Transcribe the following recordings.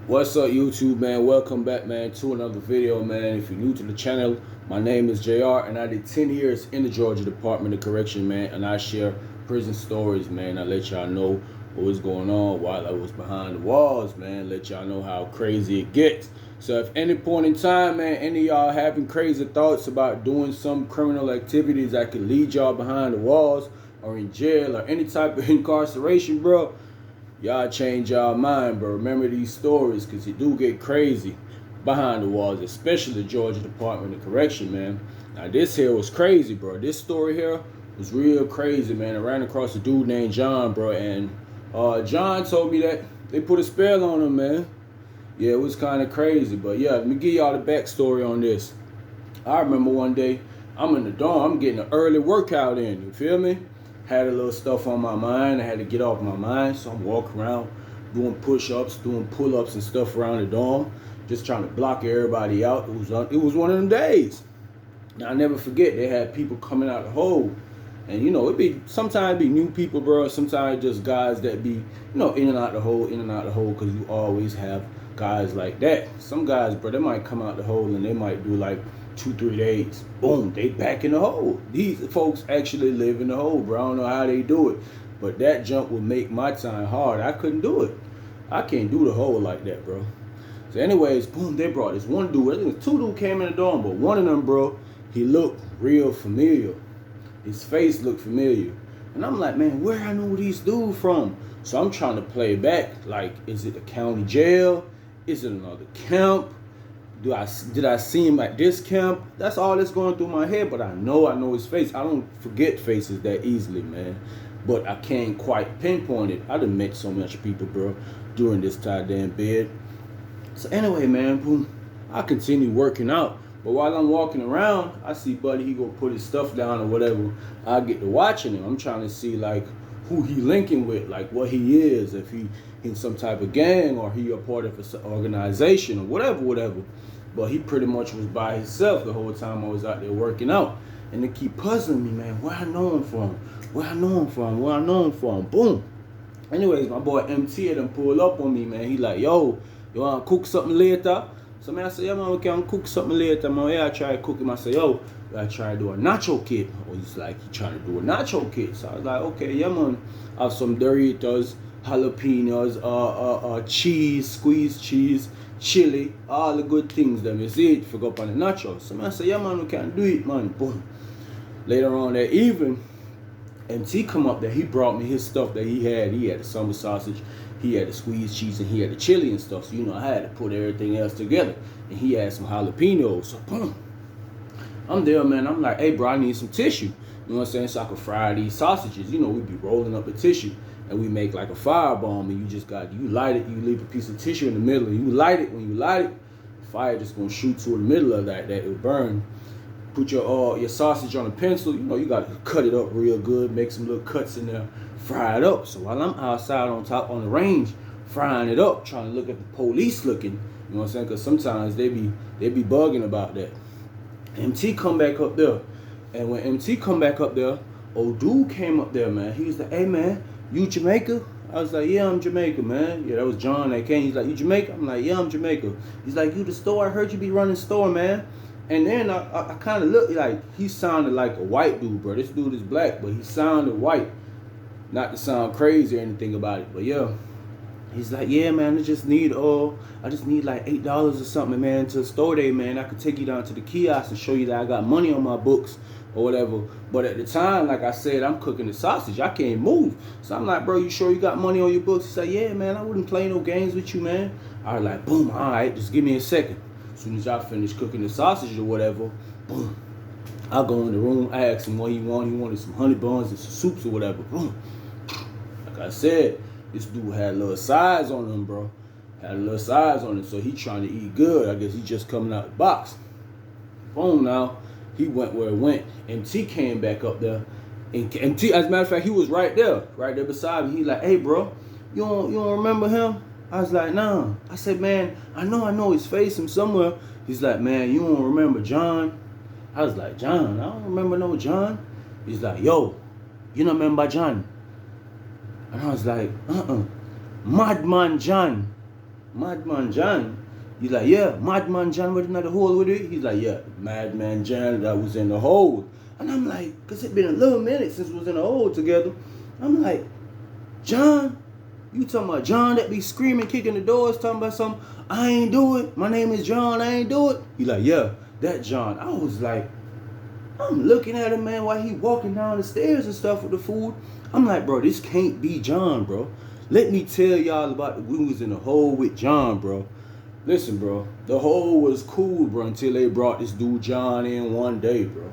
What's up, YouTube, man? Welcome back, man, to another video, man. If you're new to the channel, my name is JR, and I did 10 years in the Georgia Department of Correction, man, and I share prison stories, man. I let y'all know what was going on while I was behind the walls, man. Let y'all know how crazy it gets. So if any point in time, man, any of y'all having crazy thoughts about doing some criminal activities that could lead y'all behind the walls or in jail or any type of incarceration, bro, y'all change y'all mind, but remember these stories, because it do get crazy behind the walls, especially the Georgia Department of Correction, man. Now this here was crazy, bro. This story here was real crazy, man. I ran across a dude named John, bro, and John told me that they put a spell on him, man. Yeah, it was kind of crazy, but yeah, let me give y'all the backstory on this. I remember one day I'm in the dorm, I'm getting an early workout in, you feel me? Had a little stuff on my mind. I had to get off my mind, so I'm walking around doing push-ups, doing pull-ups and stuff around the dorm, just trying to block everybody out. It was one of them days. Now I never forget, they had people coming out the hole, and sometimes it be new people, bro. Sometimes just guys that be in and out the hole, because you always have guys like that. Some guys, bro, they might come out the hole and they might do like 2-3 days, boom, they back in the hole. These folks actually live in the hole, bro. I don't know how they do it, but that jump would make my time hard. I couldn't do it. I can't do the hole like that, bro. So anyways, boom, they brought this one dude. I think two dudes came in the dorm, but one of them, bro, he looked real familiar. His face looked familiar. And I'm like, man, where I know these dudes from? So I'm trying to play back, like, is it the county jail? Is it another camp? Did I see him at this camp? That's all that's going through my head, but I know his face. I don't forget faces that easily, man. But I can't quite pinpoint it. I done met so much people, bro, during this goddamn bed. So anyway, man, boom, I continue working out. But while I'm walking around, I see Buddy, he go put his stuff down or whatever. I get to watching him. I'm trying to see, like, who he linking with, like what he is, if he in some type of gang or he a part of an organization or whatever. But he pretty much was by himself the whole time I was out there working out. And they keep puzzling me, man, where I know him from. Boom. Anyways, my boy MT had him pull up on me, man. He like, yo, you want to cook something later? So, man, I said, yeah, man, we can cook something later, man. Yeah, I try to cook him. I said, yo, I try to do a nacho kit. Or he's like, he trying to do a nacho kit. So I was like, okay, yeah, man. I have some Doritos, jalapenos, cheese, squeezed cheese, chili, all the good things that we see it for go up on the nachos. So, man, I said, yeah, man, we can do it, man. Boom. Later on that evening, MT come up there. He brought me his stuff that he had. He had the summer sausage, he had the squeezed cheese, and he had the chili and stuff. So, I had to put everything else together. And he had some jalapenos. So, boom. I'm there, man. I'm like, hey, bro, I need some tissue. You know what I'm saying? So I could fry these sausages. We be rolling up the tissue. And we make like a firebomb. And you light it. You leave a piece of tissue in the middle. And you light it. When you light it, the fire just going to shoot to the middle of that it will burn. Put your sausage on a pencil. You got to cut it up real good. Make some little cuts in there. Fry it up. So while I'm outside on the range, frying it up, trying to look at the police looking. You know what I'm saying? Because sometimes they be bugging about that. MT come back up there. And when MT come back up there, old dude came up there, man. He was like, hey, man, you Jamaica? I was like, yeah, I'm Jamaica, man. Yeah, that was John that came. He's like, you Jamaica? I'm like, yeah, I'm Jamaica. He's like, you the store? I heard you be running store, man. And then I kind of looked like he sounded like a white dude, bro. This dude is black, but he sounded white. Not to sound crazy or anything about it, but yeah. He's like, yeah, man, I just need like $8 or something, man, to the store day, man. I could take you down to the kiosk and show you that I got money on my books or whatever. But at the time, like I said, I'm cooking the sausage. I can't move. So I'm like, bro, you sure you got money on your books? He said, yeah, man, I wouldn't play no games with you, man. I was like, boom, all right, just give me a second. As soon as I finish cooking the sausage or whatever, boom. I go in the room. I asked him what he wanted. He wanted some honey buns and some soups or whatever. Boom. Like I said, this dude had a little size on him, bro. Had a little size on him, so he trying to eat good. I guess he just coming out the box. Boom, now. He went where it went. MT came back up there. And MT, as a matter of fact, he was right there beside me. He like, hey, bro, you don't remember him? I was like, nah. I said, man, I know his face from somewhere. He's like, man, you don't remember John? I was like, John? I don't remember no John. He's like, yo, you don't remember John? And I was like, Madman John. Madman John. He's like, yeah, Madman John was in the hole with it. He's like, yeah, Madman John that was in the hole. And I'm like, because it's been a little minute since we was in the hole together. I'm like, John? You talking about John that be screaming, kicking the doors, talking about something? I ain't do it. My name is John. I ain't do it. He like, yeah, that John. I was like, I'm looking at him, man, while he walking down the stairs and stuff with the food. I'm like, bro, this can't be John, bro. Let me tell y'all about we was in the hole with John, bro. Listen, bro, the hole was cool, bro, until they brought this dude John in one day, bro.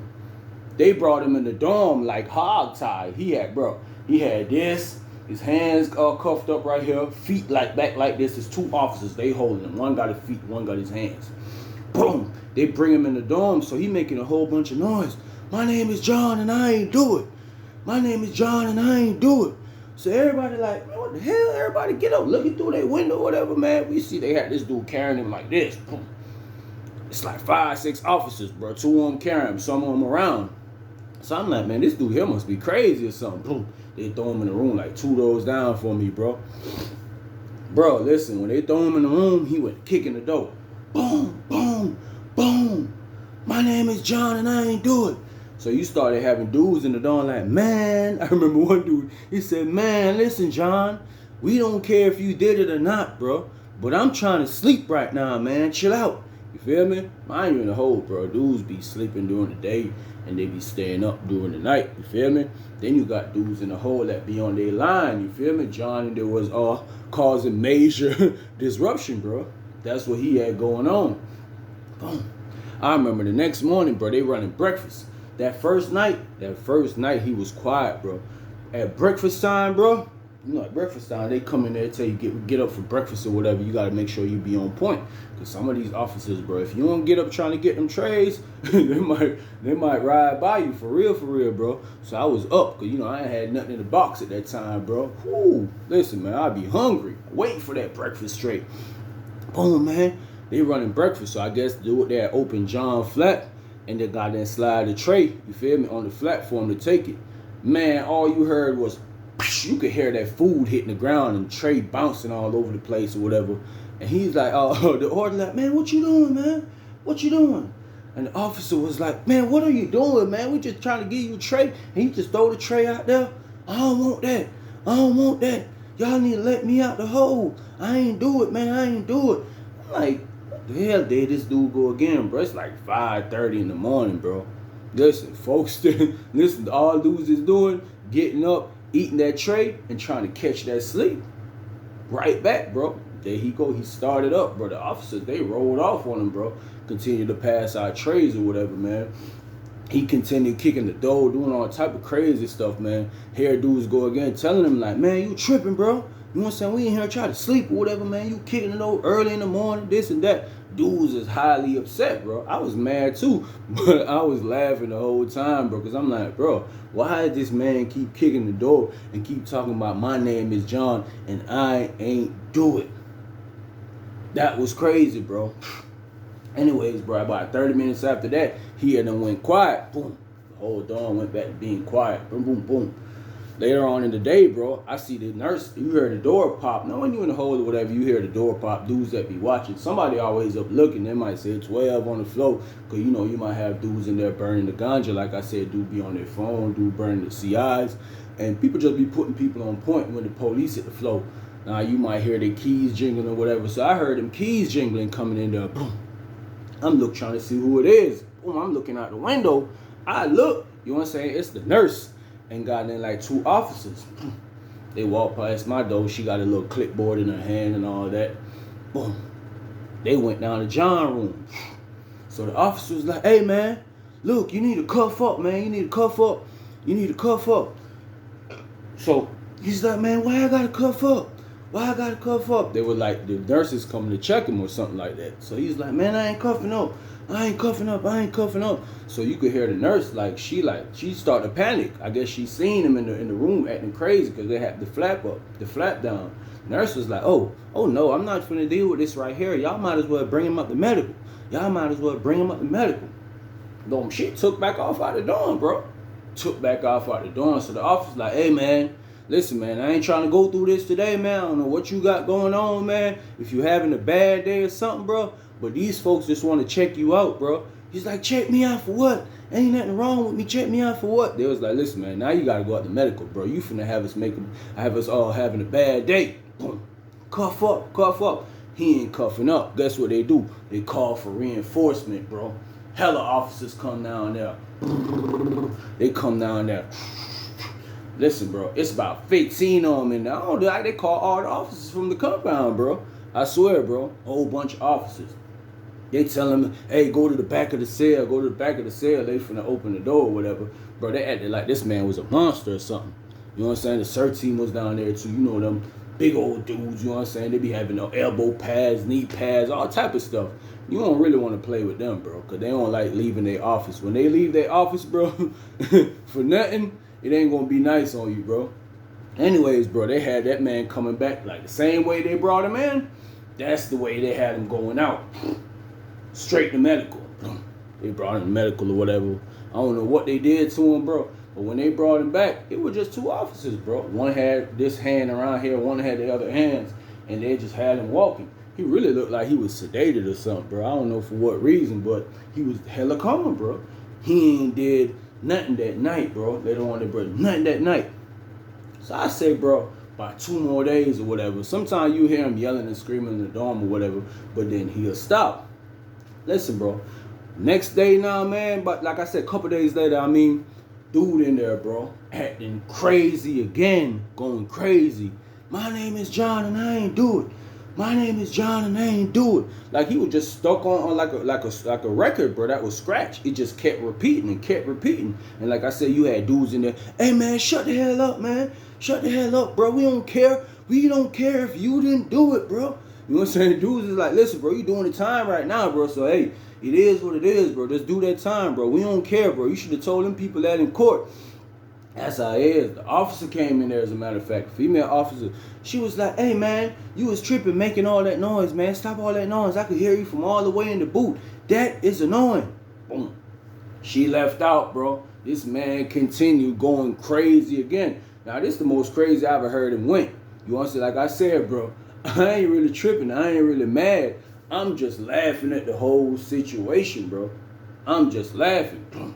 They brought him in the dorm like hogtied. He had this, his hands cuffed up right here, feet like back like this. There's two officers, they holding him. One got his feet, one got his hands. Boom. They bring him in the dorm, so he making a whole bunch of noise. My name is John and I ain't do it. My name is John and I ain't do it. So everybody like, man, what the hell? Everybody get up, looking through their window, whatever, man. We see they had this dude carrying him like this. Boom. It's like 5, 6 officers, bro. 2 of them carrying him, some of them around. So I'm like, man, this dude here must be crazy or something. Boom. They throw him in the room like 2 doors down for me, bro. Bro, listen, when they throw him in the room, he went kicking the door. Boom, boom, boom. My name is John and I ain't do it. So you started having dudes in the door like, man, I remember one dude, he said, man, listen, John, we don't care if you did it or not, bro, but I'm trying to sleep right now, man. Chill out. You feel me? Mind you in the hole, bro. Dudes be sleeping during the day and they be staying up during the night. You feel me? Then you got dudes in the hole that be on their line. You feel me? John and there was causing major disruption, bro. That's what he had going on. Boom. I remember the next morning, bro, they running breakfast. That first night he was quiet, bro. At breakfast time, bro, you know, at breakfast time, they come in there and tell you get up for breakfast or whatever. You got to make sure you be on point. Because some of these officers, bro, if you don't get up trying to get them trays, they might ride by you for real, bro. So I was up because, you know, I ain't had nothing in the box at that time, bro. Woo. Listen, man, I'd be hungry. Waiting for that breakfast tray. Boom, man. They running breakfast. So I guess do it there, open John flat. And they got then slide the tray, you feel me, on the platform to take it. Man, all you heard was, you could hear that food hitting the ground and tray bouncing all over the place or whatever. And he's like, oh, the orderly like, man, what you doing, man? What you doing? And the officer was like, man, what are you doing, man? We just trying to give you a tray. And he just throw the tray out there. I don't want that. I don't want that. Y'all need to let me out the hole. I ain't do it, man. I ain't do it. I'm like, the hell did this dude go again, bro? It's like 5:30 in the morning, bro. Listen, folks, listen, all dudes is doing, getting up, eating that tray, and trying to catch that sleep. Right back, bro. There he go. He started up, bro. The officers, they rolled off on him, bro. Continued to pass out trays or whatever, man. He continued kicking the door, doing all type of crazy stuff, man. Here dudes go again, telling him like, man, you tripping, bro. You know what I'm saying? We in here trying to sleep or whatever, man. You kicking the door early in the morning, this and that. Dudes is highly upset, bro. I was mad too, but I was laughing the whole time, bro, because I'm like, bro, why does this man keep kicking the door and keep talking about my name is John and I ain't do it? That was crazy, bro. Anyways, bro, about 30 minutes after that, he had done went quiet. Boom. The whole dorm went back to being quiet. Boom, boom, boom. Later on in the day, bro, I see the nurse. You hear the door pop. Now, when you in the hole or whatever, you hear the door pop. Dudes that be watching. Somebody always up looking. They might say 12 on the floor. Because, you know, you might have dudes in there burning the ganja. Like I said, dude be on their phone. Dude burning the CIs. And people just be putting people on point when the police hit the floor. Now, you might hear their keys jingling or whatever. So I heard them keys jingling coming in there. Boom. I'm trying to see who it is. Boom, I'm looking out the window. I look. You know what I'm saying? It's the nurse. And got in like 2 officers. They walked past my door. She got a little clipboard in her hand and all that. Boom. They went down to John's room. So the officer was like, hey, man, look, you need to cuff up, man. You need to cuff up. You need to cuff up. So he's like, man, why I got to cuff up? Why I got to cuff up? They were like, the nurses coming to check him or something like that. So he's like, man, I ain't cuffing up. I ain't cuffing up. I ain't cuffing up. So you could hear the nurse, she started to panic. I guess she seen him in the room acting crazy because they had the flap down. Nurse was like, oh no, I'm not finna deal with this right here. Y'all might as well bring him up to medical. Boom, she took back off out the dorm, bro. So the officer's like, hey, man, Listen, man, I ain't trying to go through this today, man. I don't know what you got going on, man. If you're having a bad day or something, bro. But these folks just want to check you out, bro. He's like, check me out for what? Ain't nothing wrong with me. Check me out for what? They was like, listen, man, now you got to go out to medical, bro. You finna have us all having a bad day. Cuff up, cuff up. He ain't cuffing up. Guess what they do? They call for reinforcement, bro. Hella officers come down there. They come down there. Listen, bro, it's about 15 of them in there. I don't know, like they call all the officers from the compound, bro. I swear, bro, a whole bunch of officers. They tell them, hey, go to the back of the cell, go to the back of the cell. They finna open the door or whatever. Bro, they acted like this man was a monster or something. You know what I'm saying? The CERT team was down there too. You know them big old dudes, you know what I'm saying? They be having no elbow pads, knee pads, all type of stuff. You don't really want to play with them, bro, because they don't like leaving their office. When they leave their office, bro, for nothing, it ain't going to be nice on you, bro. Anyways, bro, they had that man coming back like the same way they brought him in. That's the way they had him going out. Straight to medical. They brought him to medical or whatever. I don't know what they did to him, bro. But when they brought him back, it was just two officers, bro. One had this hand around here, one had the other hands, and they just had him walking. He really looked like he was sedated or something, bro. I don't know for what reason, but he was hella calm, bro. He ain't did nothing that night, bro. Later on, they brought nothing that night. So I say, bro, by 2 more days or whatever, sometimes you hear him yelling and screaming in the dorm or whatever, but then he'll stop. Listen, bro. Next day now, man, but like I said, a couple days later, I mean, dude in there, bro, acting crazy again, going crazy. My name is John and I ain't do it. My name is John and I ain't do it. Like he was just stuck on like a record, bro, that was scratched. It just kept repeating and kept repeating. And like I said, you had dudes in there, hey man, shut the hell up, man. Shut the hell up, bro. We don't care. We don't care if you didn't do it, bro. You know what I'm saying? Dudes is like, listen, bro, you doing the time right now, bro. So hey, it is what it is, bro. Just do that time, bro. We don't care, bro. You should have told them people that in court. That's how it is. The officer came in there, as a matter of fact. Female officer. She was like, hey, man, you was tripping, making all that noise, man. Stop all that noise. I could hear you from all the way in the booth. That is annoying. Boom. She left out, bro. This man continued going crazy again. Now, this is the most crazy I ever heard him went. You want to say, like I said, bro, I ain't really tripping. I ain't really mad. I'm just laughing at the whole situation, bro. I'm just laughing.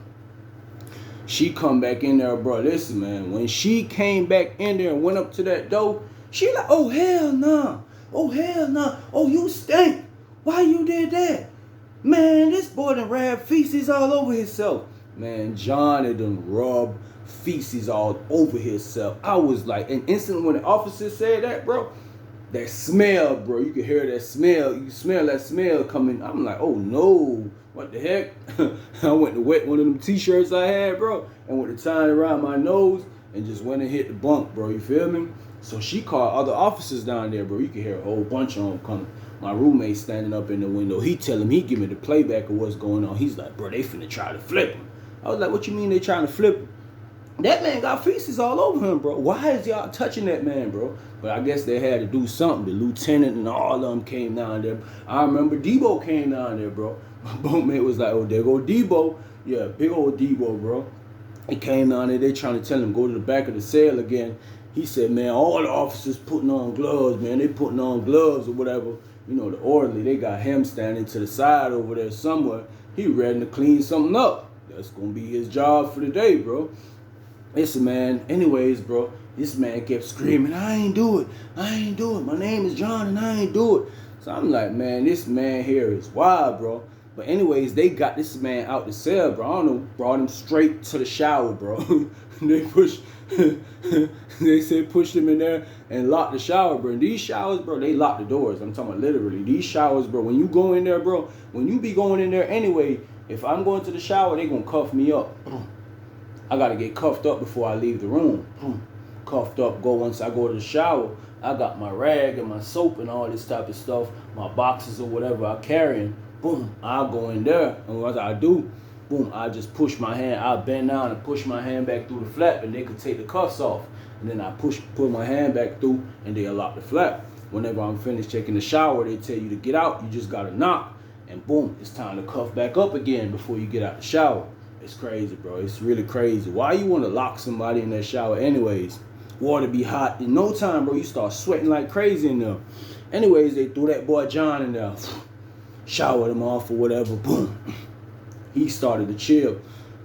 She come back in there, bro. Listen, man. When she came back in there and went up to that door, she like, oh, hell no. Oh, hell no. Oh, you stink. Why you did that? Man, this boy done rubbed feces all over himself. Man, John had done rubbed feces all over himself. I was like, and instantly when the officer said that, bro, that smell, bro, you could hear that smell. You smell that smell coming. I'm like, oh no, what the heck? I went to wet one of them t-shirts I had, bro, and went to tie it around my nose and just went and hit the bunk, bro. You feel me? So she called other officers down there, bro. You could hear a whole bunch of them coming. My roommate standing up in the window. He tell him, he give me the playback of what's going on. He's like, bro, they finna try to flip him. I was like, what you mean they trying to flip him? That man got feces all over him, bro. Why is y'all touching that man, bro? But I guess they had to do something. The lieutenant and all of them came down there. I remember Debo came down there, bro. My bunkmate was like, oh, there go Debo. Yeah, big old Debo, bro. He came down there. They trying to tell him, go to the back of the cell again. He said, man, all the officers putting on gloves, man. They putting on gloves or whatever. You know, the orderly, they got him standing to the side over there somewhere. He ready to clean something up. That's going to be his job for the day, bro. Listen, man. Anyways, bro, this man kept screaming, I ain't do it. I ain't do it. My name is John and I ain't do it. So I'm like, man, this man here is wild, bro. But anyways, they got this man out the cell, bro. I don't know, brought him straight to the shower, bro. They said push him in there and lock the shower, bro. And these showers, bro, they lock the doors. I'm talking about literally. These showers, bro, when you go in there, bro, when you be going in there anyway, if I'm going to the shower, they gonna cuff me up. I gotta get cuffed up before I leave the room. Cuffed up, once I go to the shower, I got my rag and my soap and all this type of stuff, my boxes or whatever I'm carrying. Boom, I'll go in there, and what I do, boom, I just push my hand, I bend down and push my hand back through the flap, and they could take the cuffs off. And then I pull my hand back through, and they'll lock the flap. Whenever I'm finished taking the shower, they tell you to get out, you just gotta knock, and boom, it's time to cuff back up again before you get out the shower. It's crazy, bro. It's really crazy. Why you want to lock somebody in that shower anyways? Water be hot. In no time, bro, you start sweating like crazy in there. Anyways, they threw that boy John in there. Showered him off or whatever. Boom. He started to chill.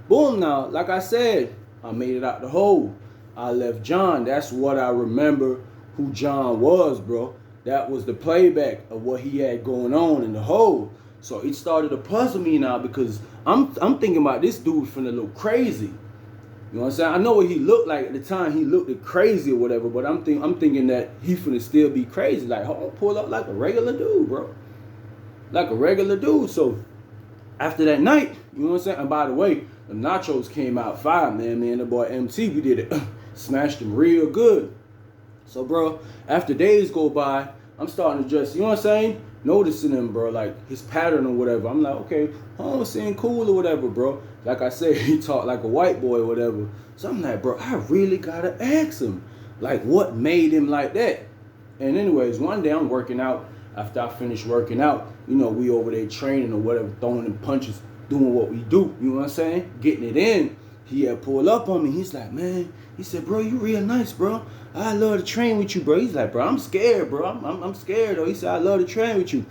Boom, now, like I said, I made it out the hole. I left John. That's what I remember who John was, bro. That was the playback of what he had going on in the hole. So it started to puzzle me now because I'm thinking about this dude finna look crazy. You know what I'm saying? I know what he looked like at the time. He looked crazy or whatever, but I'm thinking that he finna still be crazy. Like, hold on, pull up like a regular dude, bro. Like a regular dude. So after that night, you know what I'm saying? And by the way, the nachos came out fire, man. Me and the boy MT, we did it. Smashed them real good. So, bro, after days go by, I'm starting to just, you know what I'm saying? Noticing him, bro, like his pattern or whatever. I'm like, okay, home seeing cool or whatever, bro. Like I said, he talked like a white boy or whatever. So I'm like, bro, I really gotta ask him, like, what made him like that? And anyways, one day I'm working out. After I finished working out, you know, we over there training or whatever, throwing them punches, doing what we do. You know what I'm saying? Getting it in. He had pulled up on me. He's like, man, he said, bro, you real nice, bro. I love to train with you, bro. He's like, bro, I'm scared, bro. I'm scared, though. He said, I love to train with you.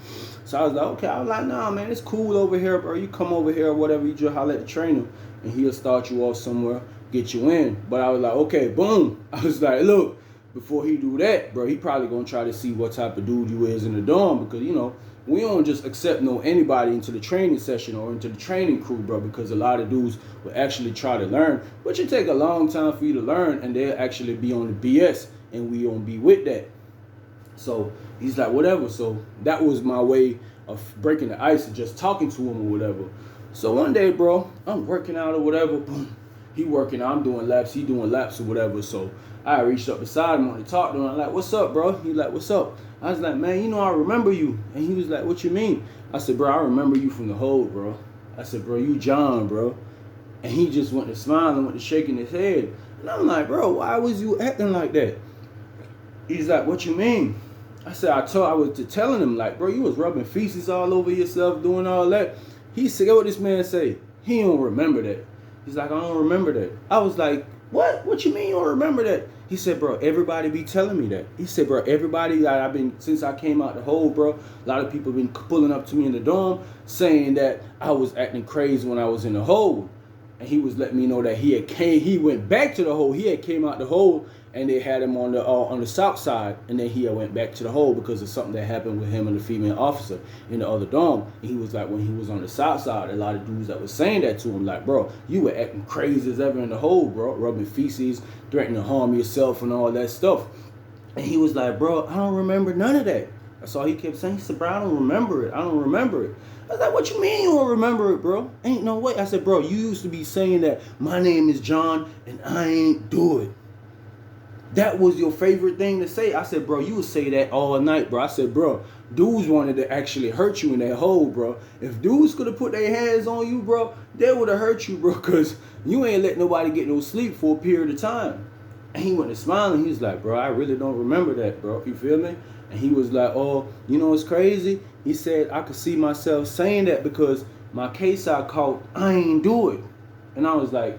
So I was like, okay. I was like, nah, man, it's cool over here, bro. You come over here or whatever. You just holler at the trainer, and he'll start you off somewhere, get you in. But I was like, okay, boom. I was like, look, before he do that, bro, he probably going to try to see what type of dude you is in the dorm because, you know, we don't just accept anybody into the training session or into the training crew, bro, because a lot of dudes will actually try to learn, but it take a long time for you to learn, and they'll actually be on the BS, and we don't be with that. So he's like, whatever. So that was my way of breaking the ice and just talking to him or whatever. So one day, bro, I'm working out or whatever. Boom. He working out, I'm doing laps, he doing laps or whatever. So I reached up beside him and talked to him. I'm like, what's up, bro? He like, what's up? I was like, man, you know, I remember you. And he was like, what you mean? I said, bro, I remember you from the hole, bro. I said, bro, you John, bro. And he just went to smiling, went to shaking his head. And I'm like, bro, why was you acting like that? He's like, what you mean? I said, I was telling him, like, bro, you was rubbing feces all over yourself, doing all that. He said, what this man say? He don't remember that. He's like, I don't remember that. I was like, what? What you mean you don't remember that? He said, bro, everybody be telling me that. He said, bro, everybody that I've been, since I came out the hole, bro, a lot of people been pulling up to me in the dorm saying that I was acting crazy when I was in the hole. And he was letting me know that he went back to the hole. He had came out the hole and they had him on the south side, and then he went back to the hole because of something that happened with him and the female officer in the other dorm. And he was like, when he was on the south side, a lot of dudes that was saying that to him, like, bro, you were acting crazy as ever in the hole, bro, rubbing feces, threatening to harm yourself and all that stuff. And he was like, bro, I don't remember none of that. That's all he kept saying. He said, bro, I don't remember it. I don't remember it. I was like, what you mean you don't remember it, bro? Ain't no way. I said, bro, you used to be saying that my name is John and I ain't do it. That was your favorite thing to say. I said, bro, you would say that all night, bro. I said, bro, dudes wanted to actually hurt you in that hole, bro. If dudes could have put their hands on you, bro, they would have hurt you, bro, because you ain't let nobody get no sleep for a period of time. And he went to smiling. He was like, bro, I really don't remember that, bro. You feel me? And he was like, oh, you know what's crazy? He said, I could see myself saying that because my case I caught, I ain't do it. And I was like,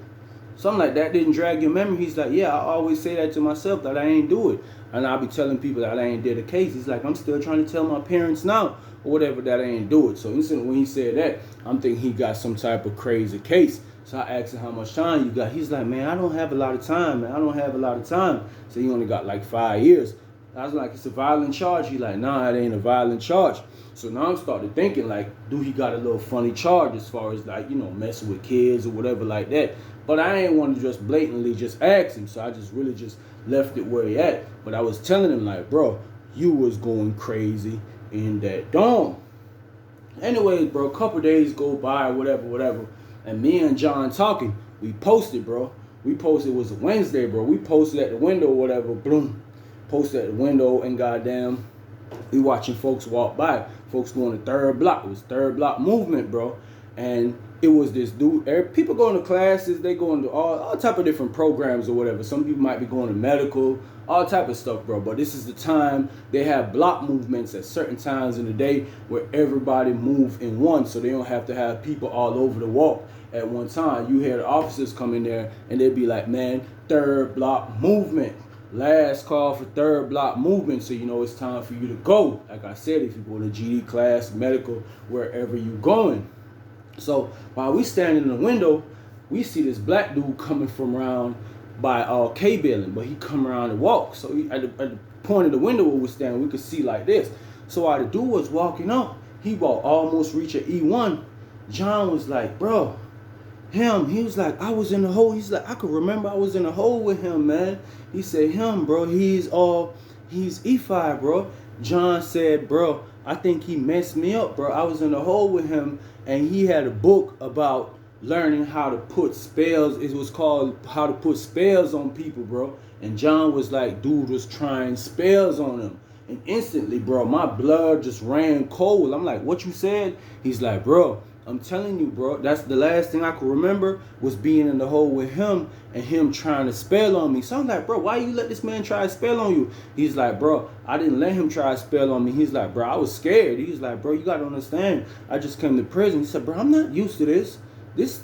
something like that didn't drag your memory. He's like, yeah, I always say that to myself, that I ain't do it. And I'll be telling people that I ain't did a case. He's like, I'm still trying to tell my parents now or whatever that I ain't do it. So instantly when he said that, I'm thinking he got some type of crazy case. So I asked him how much time you got. He's like, man, I don't have a lot of time, man. I don't have a lot of time. So he only got like 5 years. I was like, it's a violent charge. He's like, nah, it ain't a violent charge. So now I'm starting thinking, like, do he got a little funny charge as far as, like, you know, messing with kids or whatever like that. But I ain't want to just blatantly just ask him. So I just really just left it where he at. But I was telling him, like, bro, you was going crazy in that dorm. Anyways, bro, a couple days go by, whatever. And me and John talking, we posted, bro. We posted, it was a Wednesday, bro. We posted at the window or whatever, boom. Posted at the window and goddamn, we watching folks walk by. Folks going to third block. It was third block movement, bro. And it was this dude. People going to classes. They going to all type of different programs or whatever. Some people might be going to medical, all type of stuff, bro. But this is the time they have block movements at certain times in the day where everybody move in one, so they don't have to have people all over the walk at one time. You hear the officers come in there and they'd be like, man, third block movement. last call for third block movement. So, you know, it's time for you to go. Like I said, if you go to GD class, medical, wherever you going. So while we standing in the window, we see this black dude coming from around by K building, but he come around and walk. So at the point of the window where we're standing, we could see like this. So while the dude was walking up, he walked almost reach at E1. John was like, bro, he was like, I was in the hole. He's like, I could remember I was in the hole with him, man. He said, bro, he's E5, bro. John said, bro, I think he messed me up, bro. I was in the hole with him, and he had a book about learning how to put spells. It was called How to Put Spells on People, bro. And John was like, dude was trying spells on him. And instantly, bro, my blood just ran cold. I'm like, what you said? He's like, bro, I'm telling you, bro, that's the last thing I could remember was being in the hole with him and him trying to spell on me. So I'm like, bro, why you let this man try to spell on you? He's like, bro, I didn't let him try to spell on me. He's like, bro, I was scared. He's like, bro, you got to understand. I just came to prison. He said, bro, I'm not used to this. This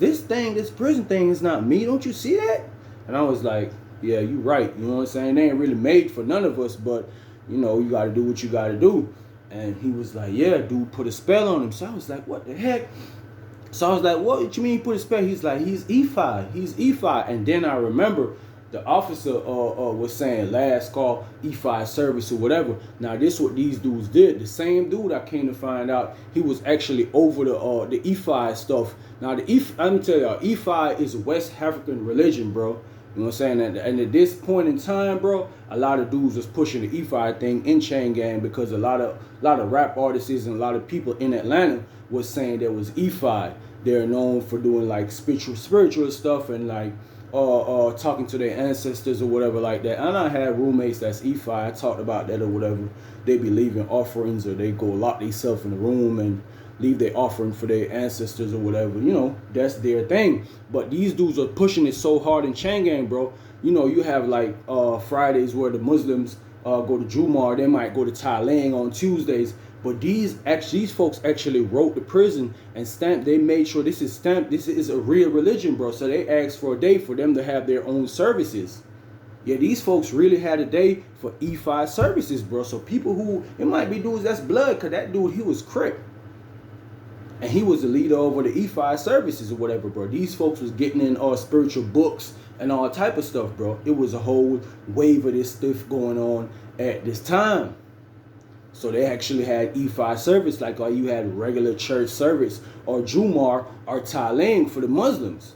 prison thing is not me. Don't you see that? And I was like, yeah, you right. You know what I'm saying? They ain't really made for none of us, but, you know, you got to do what you got to do. And he was like, yeah, dude put a spell on him. So I was like, what the heck? So I was like, what you mean he put a spell? He's like, he's E5. He's E5. And then I remember the officer was saying last call, E5 service or whatever. Now, this what these dudes did. The same dude I came to find out, he was actually over the E5 stuff. Now, let me tell y'all, E5 is a West African religion, bro. You know what I'm saying? And at this point in time, bro, a lot of dudes was pushing the E5 thing in Chain Gang because a lot of rap artists and a lot of people in Atlanta was saying there was E5. They're known for doing like spiritual stuff and like talking to their ancestors or whatever like that. And I had roommates that's E5. I talked about that or whatever. They be leaving offerings or they go lock themselves in the room and leave their offering for their ancestors or whatever. You know, that's their thing. But these dudes are pushing it so hard in Chain Gang, bro. You know, you have like Fridays where the Muslims go to Jumar. They might go to Thailand on Tuesdays. But these folks actually wrote the prison and stamped. They made sure this is stamped. This is a real religion, bro. So they asked for a day for them to have their own services. Yeah, these folks really had a day for E5 services, bro. So people who, it might be dudes that's blood, because that dude, he was Crip. And he was the leader over the E5 services or whatever, bro. These folks was getting in all spiritual books and all type of stuff, bro. It was a whole wave of this stuff going on at this time. So they actually had E5 service, like you had regular church service or Jumar or Thailand for the Muslims.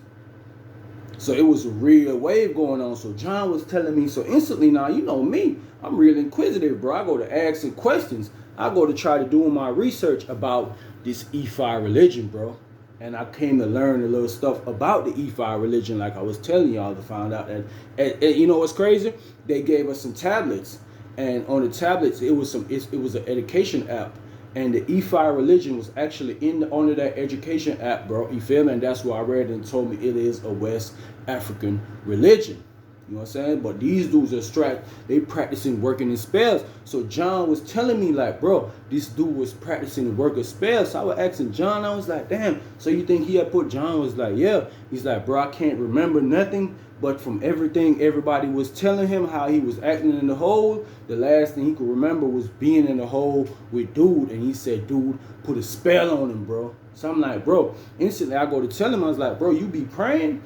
So it was a real wave going on. So John was telling me, so instantly now, you know me, I'm real inquisitive, bro. I go to asking questions. I go to try to do my research about this E5 religion, bro. And I came to learn a little stuff about the E5 religion, like I was telling y'all, to find out that, and you know what's crazy? They gave us some tablets. And on the tablets, it was an education app, and the E5 religion was actually under that education app, bro. You feel me? And that's why I read and told me it is a West African religion. You know what I'm saying? But these dudes are strapped. They practicing working in spells. So John was telling me like, bro, this dude was practicing working spells. So I was asking John. I was like, damn. So you think he had put? John was like, yeah. He's like, bro, I can't remember nothing. But from everything everybody was telling him how he was acting in the hole, the last thing he could remember was being in the hole with dude. And he said, dude, put a spell on him, bro. So I'm like, bro, instantly I go to tell him, I was like, bro, you be praying?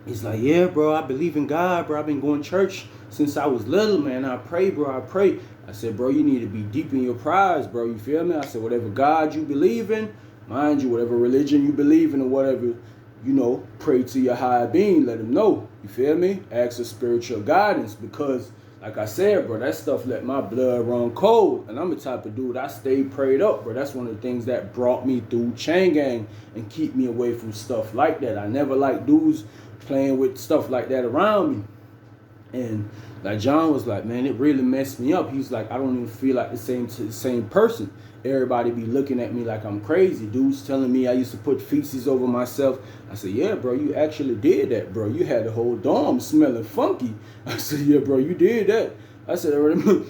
He's like, yeah, bro, I believe in God, bro. I've been going to church since I was little, man. I pray, bro, I pray. I said, bro, you need to be deep in your prayers, bro. You feel me? I said, whatever God you believe in, mind you, whatever religion you believe in or whatever, you know, pray to your higher being, let him know. You feel me? Ask for spiritual guidance because, like I said, bro, that stuff let my blood run cold. And I'm the type of dude, I stay prayed up, bro. That's one of the things that brought me through Chain Gang and keep me away from stuff like that. I never liked dudes playing with stuff like that around me. And like John was like, man, it really messed me up. He's like, I don't even feel like the same person. Everybody be looking at me like I'm crazy. Dudes telling me I used to put feces over myself. I said, yeah, bro, you actually did that, bro. You had the whole dorm smelling funky. I said, yeah, bro, you did that. I said, I remember.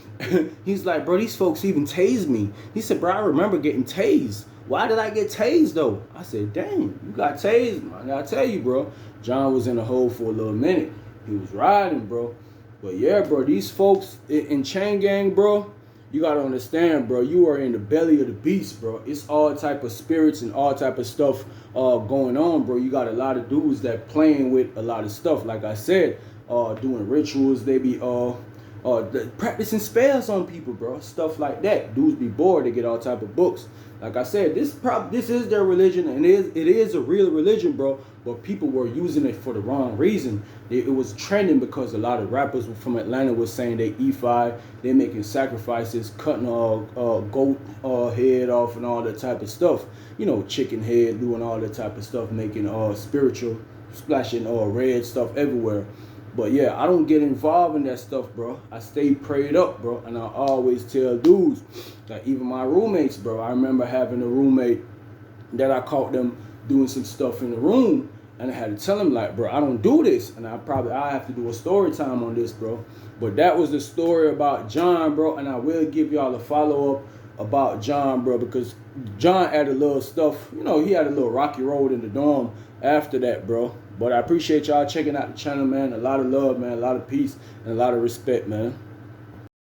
He's like, bro, these folks even tased me. He said, bro, I remember getting tased. Why did I get tased, though? I said, dang, you got tased. I gotta tell you, bro. John was in the hole for a little minute. He was riding, bro. But yeah, bro, these folks in Chain Gang, bro, you gotta understand, bro. You are in the belly of the beast, bro. It's all type of spirits and all type of stuff going on, bro. You got a lot of dudes that playing with a lot of stuff. Like I said, doing rituals. They be practicing spells on people, bro. Stuff like that. Dudes be bored. They get all type of books. Like I said, this is their religion, and it is a real religion, bro. But people were using it for the wrong reason. It was trending because a lot of rappers from Atlanta was saying they E5, they're making sacrifices, cutting goat head off and all that type of stuff. You know, chicken head, doing all that type of stuff, making spiritual, splashing red stuff everywhere. But yeah, I don't get involved in that stuff, bro. I stay prayed up, bro. And I always tell dudes, like even my roommates, bro. I remember having a roommate that I caught them doing some stuff in the room. And I had to tell him, like, bro, I don't do this. And I have to do a story time on this, bro. But that was the story about John, bro. And I will give y'all a follow-up about John, bro. Because John had a little stuff, you know, he had a little rocky road in the dorm after that, bro. But I appreciate y'all checking out the channel, man. A lot of love, man. A lot of peace and a lot of respect, man.